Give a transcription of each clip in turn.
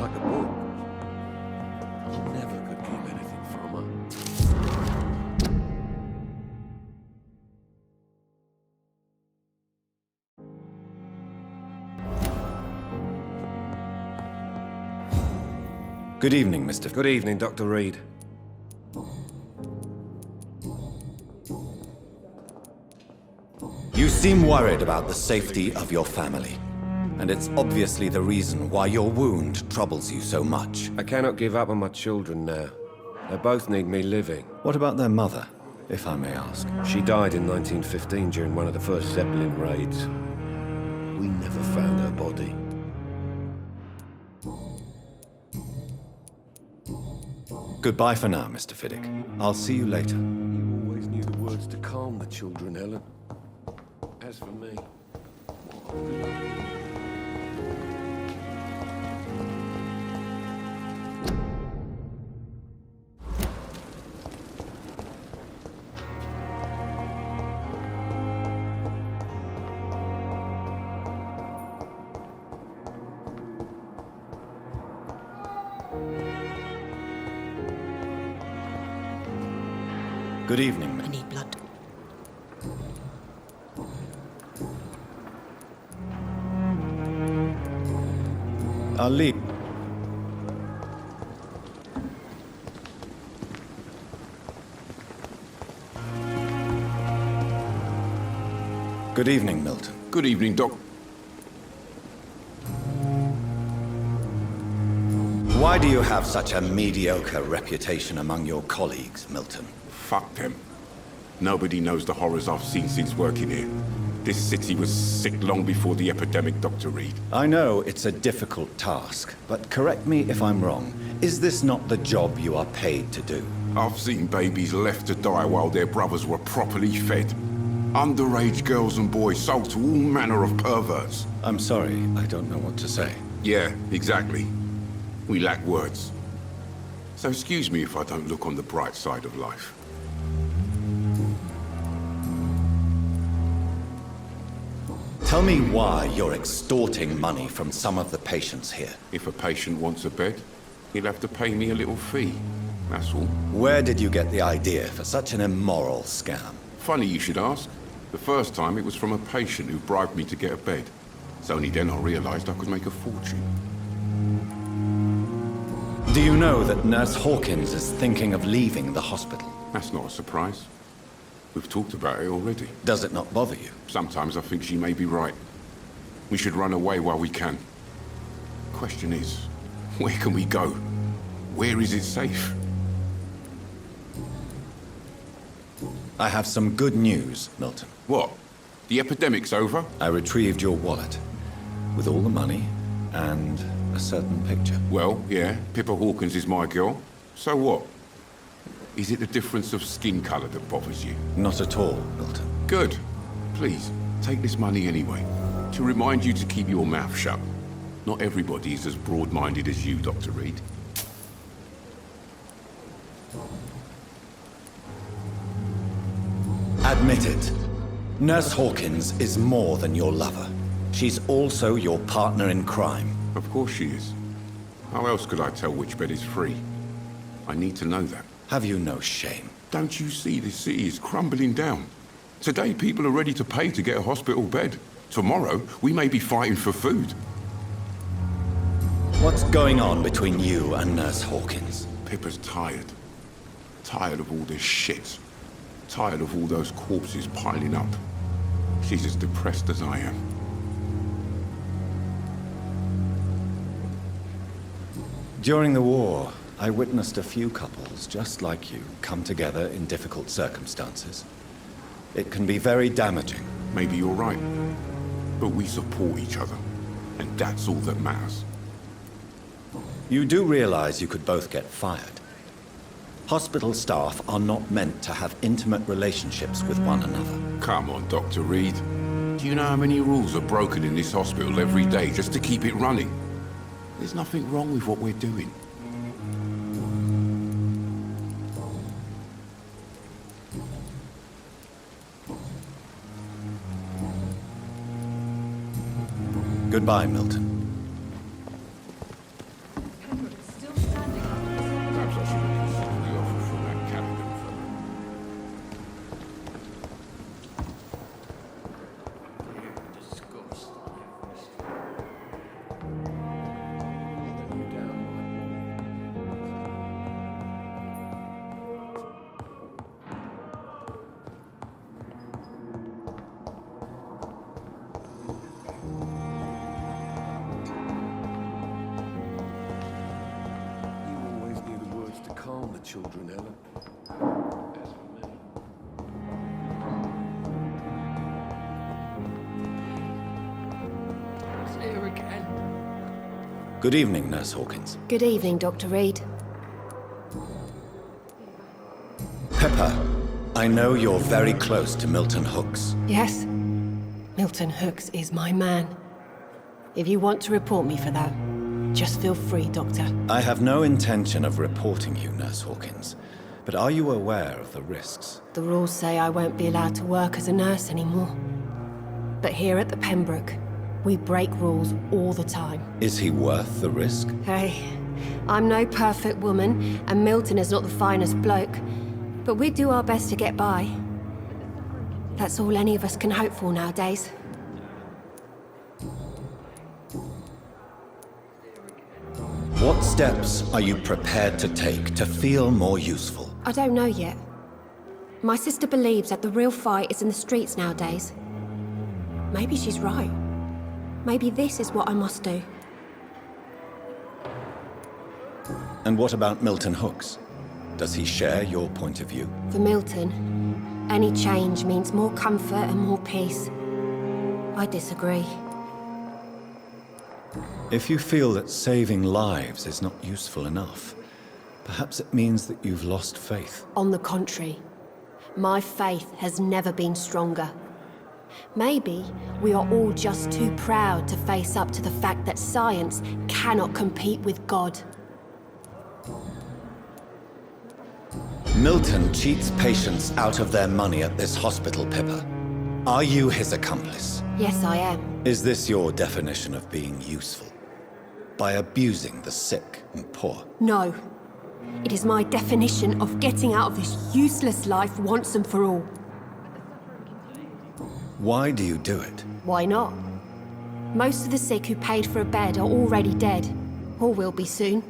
like a book. I never could keep anything from her. Good evening, Mr. Good evening, Dr. Reed. You seem worried about the safety of your family. And it's obviously the reason why your wound troubles you so much. I cannot give up on my children now. They both need me living. What about their mother, if I may ask? She died in 1915 during one of the first Zeppelin raids. We never found her body. Goodbye for now, Mr. Fiddick. I'll see you later. You always knew the words to calm the children, Ellen. As for me... Good evening, I need blood. I'll leave. Good evening, Milton. Good evening, Doc. Why do you have such a mediocre reputation among your colleagues, Milton? Fuck them. Nobody knows the horrors I've seen since working here. This city was sick long before the epidemic, Dr. Reed. I know it's a difficult task, but correct me if I'm wrong. Is this not the job you are paid to do? I've seen babies left to die while their brothers were properly fed. Underage girls and boys sold to all manner of perverts. I'm sorry, I don't know what to say. Yeah, exactly. We lack words. So excuse me if I don't look on the bright side of life. Tell me why you're extorting money from some of the patients here. If a patient wants a bed, he'll have to pay me a little fee. That's all. Where did you get the idea for such an immoral scam? Funny you should ask. The first time it was from a patient who bribed me to get a bed. It's only then I realized I could make a fortune. Do you know that Nurse Hawkins is thinking of leaving the hospital? That's not a surprise. We've talked about it already. Does it not bother you? Sometimes I think she may be right. We should run away while we can. Question is, where can we go? Where is it safe? I have some good news, Milton. What? The epidemic's over? I retrieved your wallet with all the money and a certain picture. Well, yeah, Pippa Hawkins is my girl. So what? Is it the difference of skin color that bothers you? Not at all, Milton. Good. Please, take this money anyway. To remind you to keep your mouth shut. Not everybody is as broad-minded as you, Dr. Reed. Admit it. Nurse Hawkins is more than your lover. She's also your partner in crime. Of course she is. How else could I tell which bed is free? I need to know that. Have you no shame? Don't you see this city is crumbling down? Today people are ready to pay to get a hospital bed. Tomorrow, we may be fighting for food. What's going on between you and Nurse Hawkins? Pippa's tired. Tired of all this shit. Tired of all those corpses piling up. She's as depressed as I am. During the war, I witnessed a few couples just like you come together in difficult circumstances. It can be very damaging. Maybe you're right. But we support each other. And that's all that matters. You do realize you could both get fired. Hospital staff are not meant to have intimate relationships with one another. Come on, Dr. Reed. Do you know how many rules are broken in this hospital every day just to keep it running? There's nothing wrong with what we're doing. Goodbye, Milton. children, Helen. It's here again. Good evening, Nurse Hawkins. Good evening, Dr. Reed. Pepper, I know you're very close to Milton Hooks. Yes? Milton Hooks is my man. If you want to report me for that, just feel free, Doctor. I have no intention of reporting you, Nurse Hawkins. But are you aware of the risks? The rules say I won't be allowed to work as a nurse anymore. But here at the Pembroke, we break rules all the time. Is he worth the risk? Hey, I'm no perfect woman, and Milton is not the finest bloke. But we do our best to get by. That's all any of us can hope for nowadays. What steps are you prepared to take to feel more useful? I don't know yet. My sister believes that the real fight is in the streets nowadays. Maybe she's right. Maybe this is what I must do. And what about Milton Hooks? Does he share your point of view? For Milton, any change means more comfort and more peace. I disagree. If you feel that saving lives is not useful enough, perhaps it means that you've lost faith. On the contrary, my faith has never been stronger. Maybe we are all just too proud to face up to the fact that science cannot compete with God. Milton cheats patients out of their money at this hospital, Pippa. Are you his accomplice? Yes, I am. Is this your definition of being useful? By abusing the sick and poor? No. It is my definition of getting out of this useless life once and for all. Why do you do it? Why not? Most of the sick who paid for a bed are already dead, or will be soon.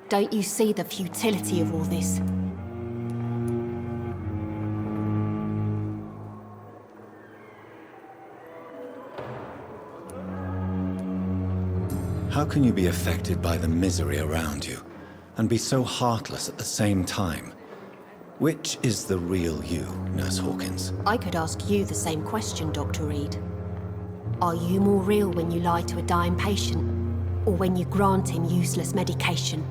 Don't you see the futility of all this? How can you be affected by the misery around you, and be so heartless at the same time? Which is the real you, Nurse Hawkins? I could ask you the same question, Dr. Reed. Are you more real when you lie to a dying patient, or when you grant him useless medication?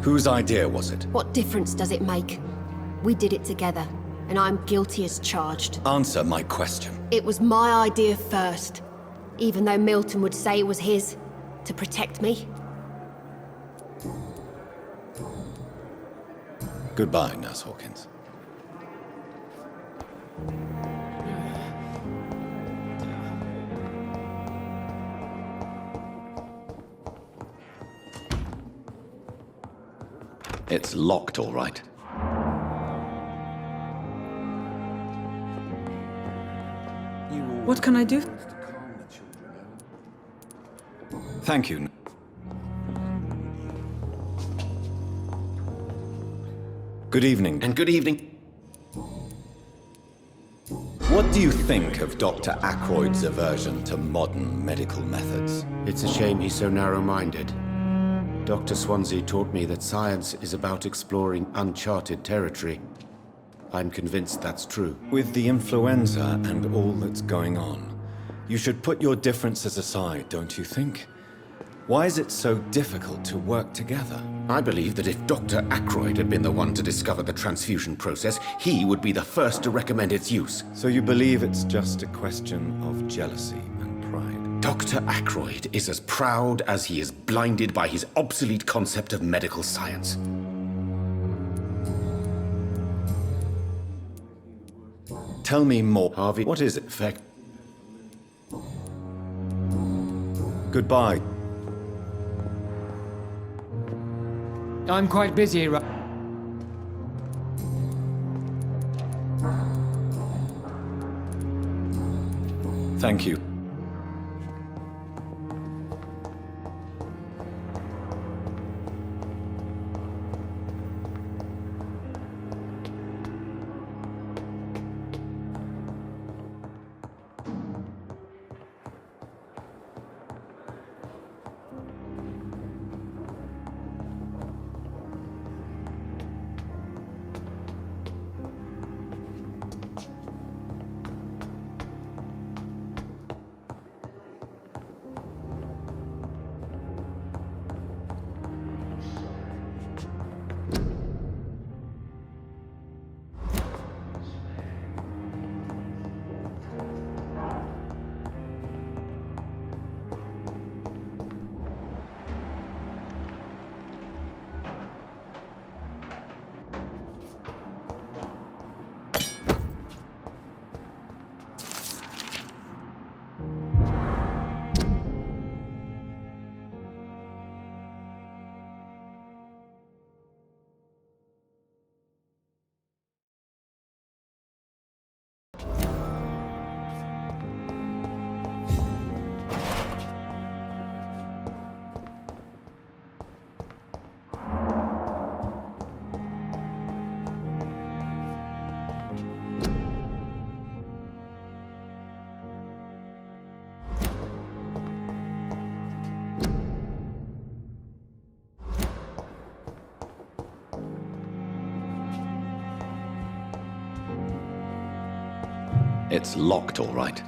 Whose idea was it? What difference does it make? We did it together, and I'm guilty as charged. Answer my question. It was my idea first, even though Milton would say it was his, to protect me. Goodbye, Nurse Hawkins. It's locked, all right. What can I do? Thank you. Good evening. And good evening. What do you think of Dr. Ackroyd's aversion to modern medical methods? It's a shame he's so narrow-minded. Dr. Swansea taught me that science is about exploring uncharted territory. I'm convinced that's true. With the influenza and all that's going on, you should put your differences aside, don't you think? Why is it so difficult to work together? I believe that if Dr. Ackroyd had been the one to discover the transfusion process, he would be the first to recommend its use. So you believe it's just a question of jealousy and pride? Dr. Ackroyd is as proud as he is blinded by his obsolete concept of medical science. Tell me more. Harvey, What is it? Fact. Goodbye. I'm quite busy right. Thank you. It's locked, all right.